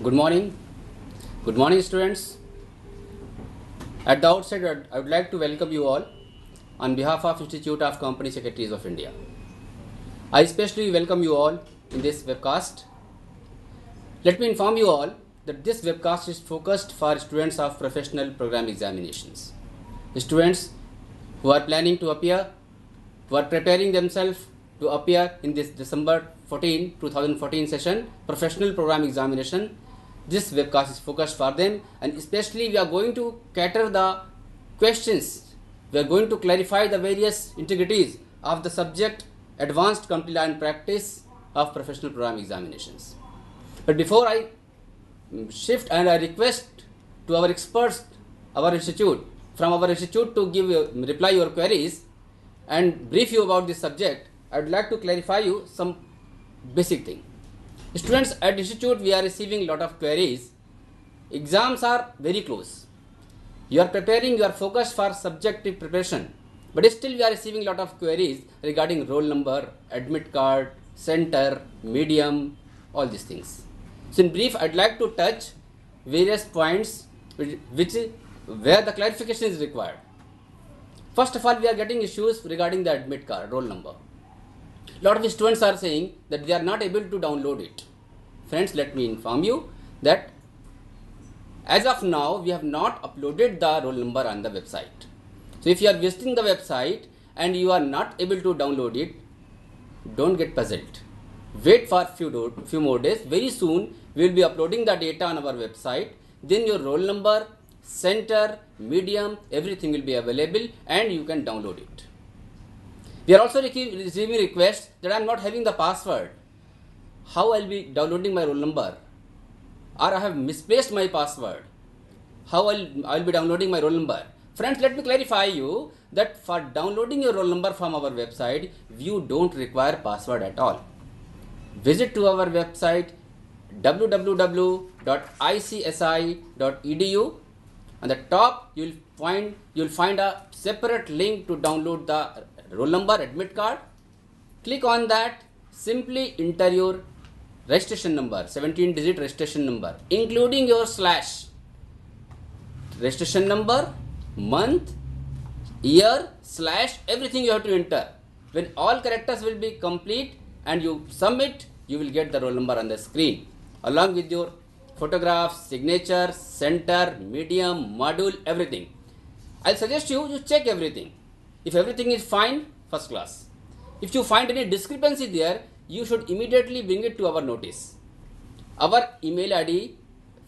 Good morning. Good morning, students. At the outset, I would like to welcome you all on behalf of Institute of Company Secretaries of India. I especially welcome you all in this webcast. Let me inform you all that this webcast is focused for students of professional program examinations. Students who are planning to appear, who are preparing themselves to appear in this December 2014 session, professional program examination. This webcast is focused for them, and especially we are going to cater the questions. We are going to clarify the various integrities of the subject advanced compliant practice of professional program examinations. But before I shift and I request to our experts, from our institute to reply your queries and brief you about this subject, I would like to clarify you some basic thing. Students, at institute we are receiving a lot of queries. Exams are very close. You are preparing, you are focused for subjective preparation, but still we are receiving a lot of queries regarding roll number, admit card, center, medium, all these things. So in brief, I'd like to touch various points where the clarification is required. First of all, we are getting issues regarding the admit card, roll number. A lot of students are saying that they are not able to download it. Friends, let me inform you that as of now, we have not uploaded the roll number on the website. So if you are visiting the website and you are not able to download it, don't get puzzled. Wait for few more days. Very soon, we will be uploading the data on our website. Then your roll number, center, medium, everything will be available and you can download it. We are also receiving requests that I am not having the password. How I will be downloading my roll number? Or I have misplaced my password. How I will be downloading my roll number? Friends, let me clarify you that for downloading your roll number from our website, you don't require password at all. Visit to our website www.icsi.edu. On the top, you will find a separate link to download the roll number, admit card. Click on that. Simply enter your registration number, 17-digit registration number, including your slash. Registration number, month, year, slash, everything you have to enter. When all characters will be complete and you submit, you will get the roll number on the screen along with your photographs, signature, center, medium, module, everything. I'll suggest you check everything. If everything is fine, first class. If you find any discrepancy there, you should immediately bring it to our notice. Our email ID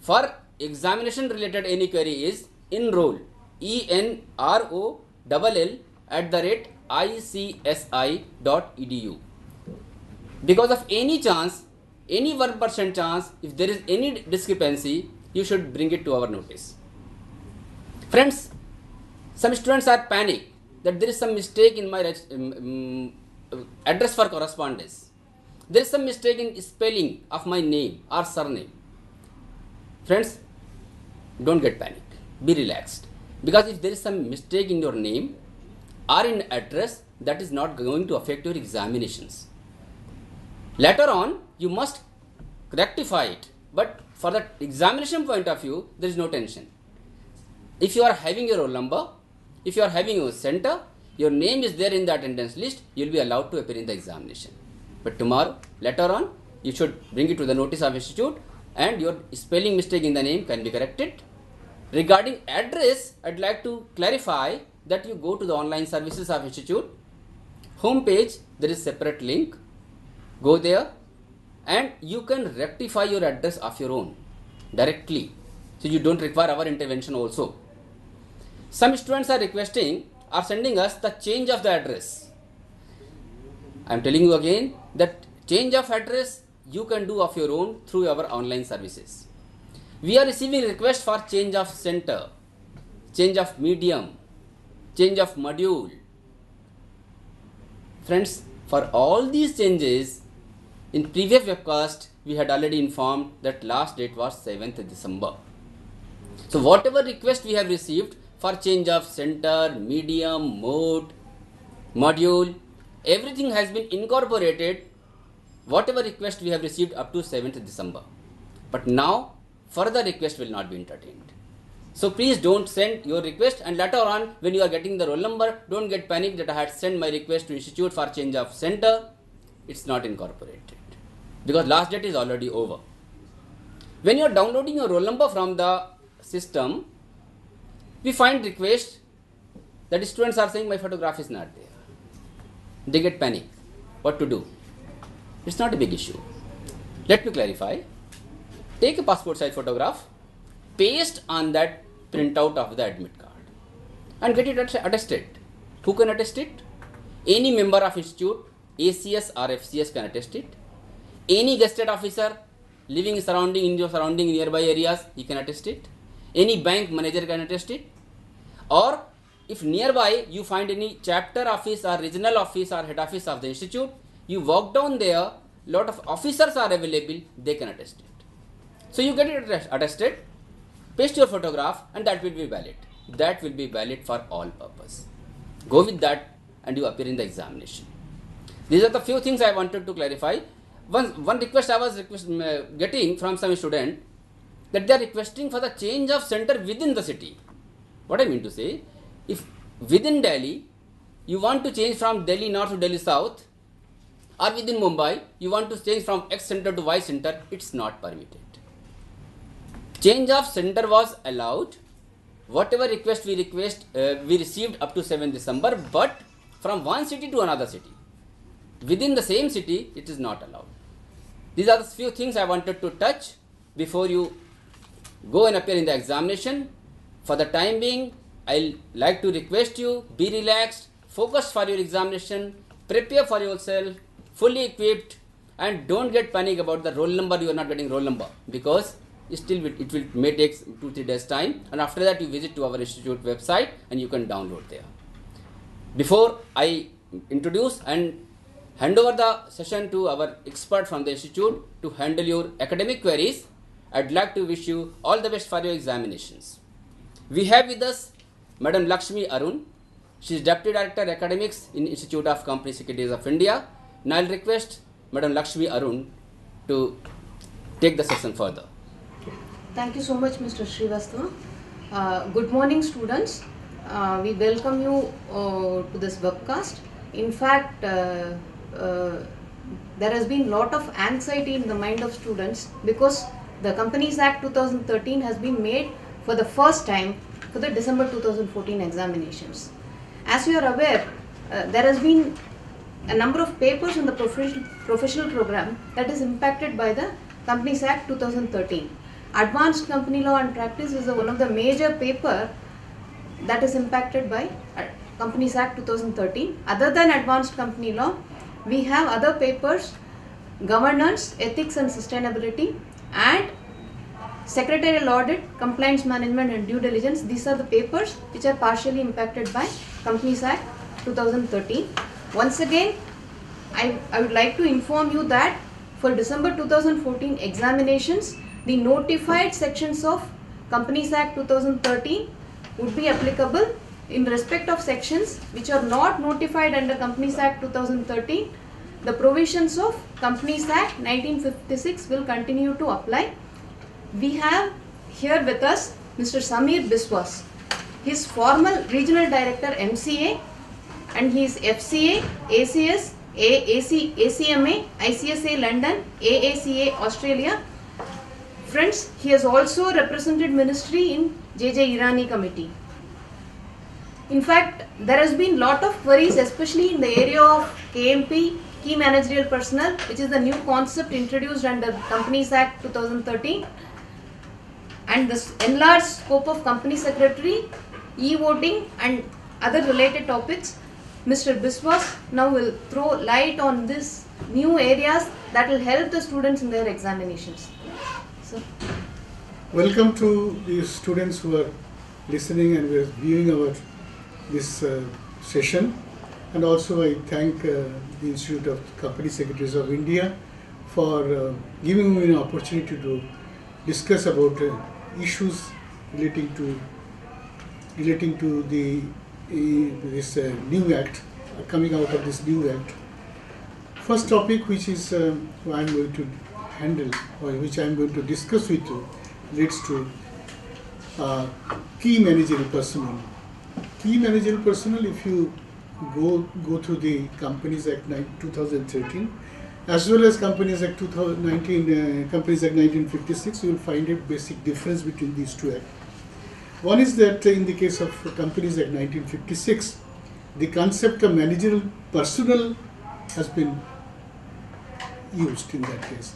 for examination related any query is enroll, @ICSI.edu. Because of any chance, any 1% chance, if there is any discrepancy, you should bring it to our notice. Friends, some students are panicked that there is some mistake in my address for correspondence. There is some mistake in spelling of my name or surname. Friends, don't get panic. Be relaxed. Because if there is some mistake in your name or in address, that is not going to affect your examinations. Later on, you must rectify it. But for the examination point of view, there is no tension. If you are having your roll number, if you are having your center, your name is there in the attendance list, you will be allowed to appear in the examination. But tomorrow, later on, you should bring it to the notice of institute and your spelling mistake in the name can be corrected. Regarding address, I'd like to clarify that you go to the online services of institute. Homepage, there is separate link. Go there and you can rectify your address of your own directly. So you don't require our intervention also. Some students are sending us the change of the address. I am telling you again that change of address you can do of your own through our online services. We are receiving requests for change of center, change of medium, change of module. Friends, for all these changes, in previous webcast, we had already informed that last date was 7th December. So whatever request we have received for change of center, medium, mode, module, everything has been incorporated, whatever request we have received up to 7th December. But now further request will not be entertained. So please don't send your request, and later on when you are getting the roll number, don't get panic that I had sent my request to institute for change of center. It's not incorporated because last date is already over. When you are downloading your roll number from the system, we find requests that students are saying my photograph is not there. They get panic. What to do? It's not a big issue. Let me clarify. Take a passport size photograph, paste on that printout of the admit card and get it attested. Who can attest it? Any member of institute, ACS or FCS can attest it. Any gazetted officer living in your surrounding nearby areas, he can attest it. Any bank manager can attest it. Or if nearby you find any chapter office or regional office or head office of the institute, you walk down there, lot of officers are available, they can attest it. So you get it attested, paste your photograph, and that will be valid. That will be valid for all purpose. Go with that and you appear in the examination. These are the few things I wanted to clarify. One request I was getting from some student that they are requesting for the change of center within the city. What I mean to say, if within Delhi you want to change from Delhi North to Delhi South, or within Mumbai you want to change from X center to Y center, it's not permitted. Change of center was allowed. Whatever request we received up to 7 December, but from one city to another city. Within the same city, it is not allowed. These are the few things I wanted to touch before you go and appear in the examination. For the time being, I'll like to request you, be relaxed, focus for your examination, prepare for yourself, fully equipped, and don't get panic about the roll number. You are not getting roll number because it may take 2-3 days time, and after that you visit to our institute website and you can download there. Before I introduce and hand over the session to our expert from the institute to handle your academic queries, I'd like to wish you all the best for your examinations. We have with us Madam Lakshmi Arun. She is Deputy Director Academics in Institute of Company Secretaries of India. Now I'll request Madam Lakshmi Arun to take the session further. Thank you so much, Mr. Srivastava. Good morning, students. We welcome you to this webcast. In fact, there has been lot of anxiety in the mind of students because the Companies Act 2013 has been made for the first time for the December 2014 examinations. As you are aware, there has been a number of papers in the professional program that is impacted by the Companies Act 2013. Advanced Company Law and Practice is one of the major paper that is impacted by Companies Act 2013. Other than Advanced Company Law, we have other papers, Governance, Ethics and Sustainability, and Secretarial Audit, Compliance Management and Due Diligence. These are the papers which are partially impacted by Companies Act 2013. Once again, I would like to inform you that for December 2014 examinations, the notified sections of Companies Act 2013 would be applicable. In respect of sections which are not notified under Companies Act 2013, the provisions of Companies Act 1956 will continue to apply. We have here with us Mr. Samir Biswas. He is former Regional Director MCA and he is FCA, ACS, ACMA, ICSI London, AACA Australia. Friends, he has also represented ministry in JJ Irani committee. In fact, there has been lot of queries, especially in the area of KMP, Key Managerial Personnel, which is the new concept introduced under Companies Act 2013, and the enlarged scope of Company Secretary, e-voting and other related topics. Mr. Biswas now will throw light on these new areas that will help the students in their examinations. So, welcome to the students who are listening and viewing this session, and also I thank the Institute of Company Secretaries of India for giving me an opportunity to discuss about issues relating to this new act, coming out of this new act. First topic which is I am going to handle, or which I am going to discuss with you, leads to key managerial personnel. Key managerial personnel, if you go through the Companies Act 2013, as well as Companies Act 2019, Companies Act 1956, you will find a basic difference between these two acts. One is that in the case of Companies Act 1956, the concept of managerial personnel has been used in that case,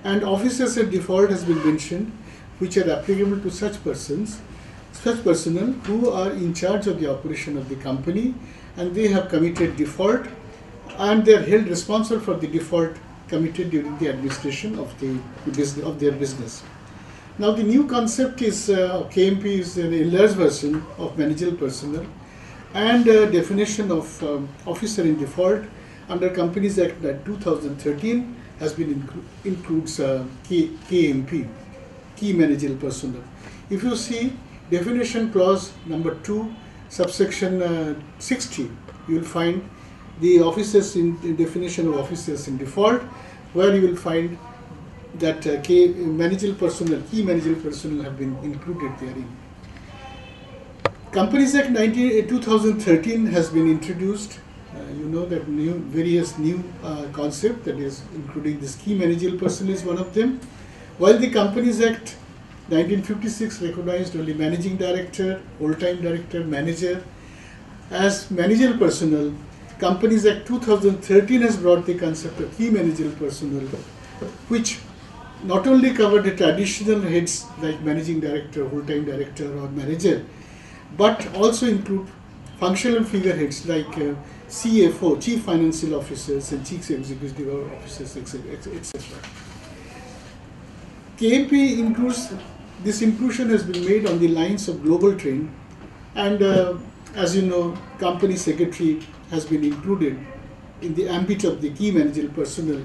and officers at default has been mentioned, which are applicable to such personnel who are in charge of the operation of the company, and they have committed default, and they are held responsible for the default committed during the administration of their business. Now the new concept is KMP is an enlarged version of managerial personnel, and definition of officer in default under Companies Act 2013 has been includes KMP, key managerial personnel. If you see definition clause number 2, subsection 60, you will find the officers in the definition of officers in default, where you will find that key managerial personnel have been included therein. Companies Act 2013 has been introduced. You know that various new concept, that is including this key managerial personnel is one of them. While the Companies Act 1956 recognized only managing director, whole-time director, manager as managerial personnel, Companies Act 2013 has brought the concept of key managerial personnel, which not only covered the traditional heads like managing director, whole-time director or manager, but also include functional figureheads like CFO, Chief Financial Officers, and Chief Executive Officers, etc. KMP includes, this inclusion has been made on the lines of global trend, and as you know, company secretary has been included in the ambit of the key managerial personnel,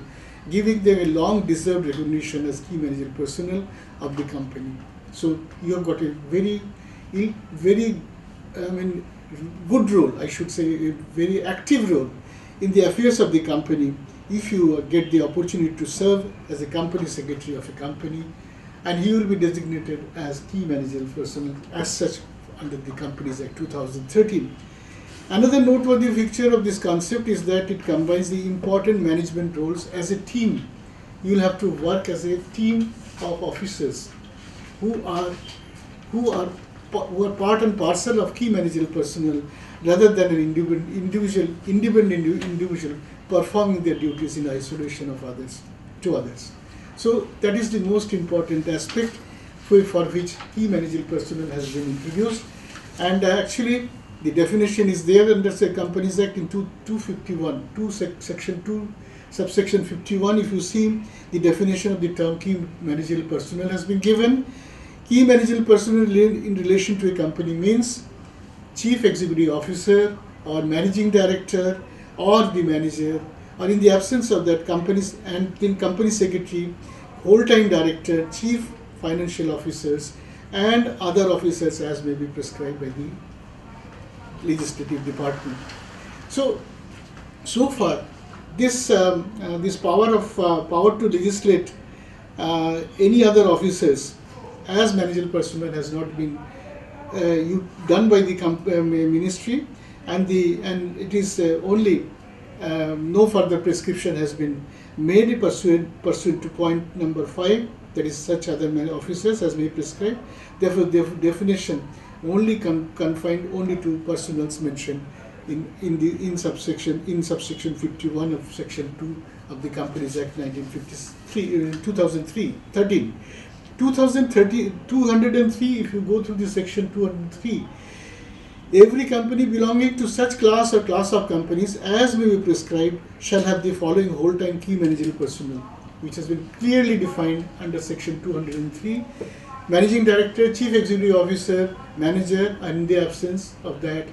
giving them a long deserved recognition as key managerial personnel of the company. So you have got a very good role, I should say, a very active role in the affairs of the company if you get the opportunity to serve as a company secretary of a company, and he will be designated as key managerial personnel as such under the Companies Act 2013. Another noteworthy feature of this concept is that it combines the important management roles as a team. You will have to work as a team of officers who are part and parcel of key managerial personnel, rather than an independent individual performing their duties in isolation of others. So that is the most important aspect for which key managerial personnel has been introduced, and actually the definition is there under the Companies Act in 251, section 2, subsection 51. If you see, the definition of the term key managerial personnel has been given. Key managerial personnel in relation to a company means chief executive officer or managing director or the manager, or in the absence of that, companies and in company secretary, whole-time director, chief financial officers, and other officers as may be prescribed by the legislative department. So far, this power to legislate any other officers as managerial personnel has not been done by the ministry, and it is only no further prescription has been made pursuant to point number 5, that is such other officers as may prescribe. Therefore, the definition only confined only to personnels mentioned in subsection 51 of section 2 of the Companies Act 2013. 203, if you go through the section 203, every company belonging to such class or class of companies as may be prescribed shall have the following whole-time key managerial personnel, which has been clearly defined under section 203. Managing director, chief executive officer, manager, and in the absence of that,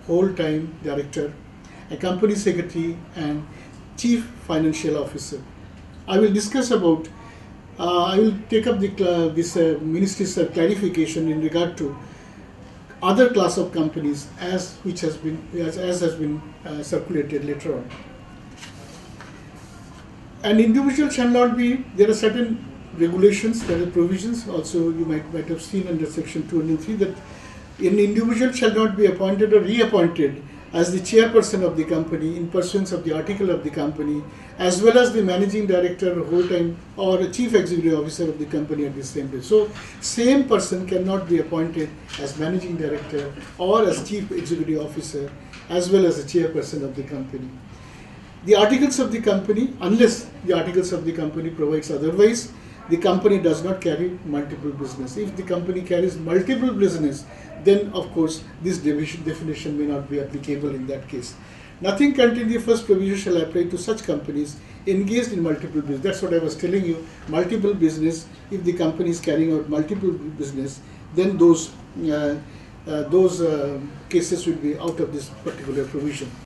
whole-time director, a company secretary, and chief financial officer. I will discuss about, I will take up this ministry's clarification in regard to other class of companies as has been circulated later on. An individual shall not be, there are certain regulations, there are provisions. Also, you might have seen under section 203 that an individual shall not be appointed or reappointed as the chairperson of the company in pursuance of the article of the company, as well as the managing director, whole-time, or a chief executive officer of the company at the same place. So, same person cannot be appointed as managing director or as chief executive officer, as well as a chairperson of the company. The articles of the company, unless the articles of the company provides otherwise, the company does not carry multiple business. If the company carries multiple business, then of course this definition may not be applicable in that case. Nothing contained in the first provision shall apply to such companies engaged in multiple business. That's what I was telling you, multiple business. If the company is carrying out multiple business, then those cases will be out of this particular provision.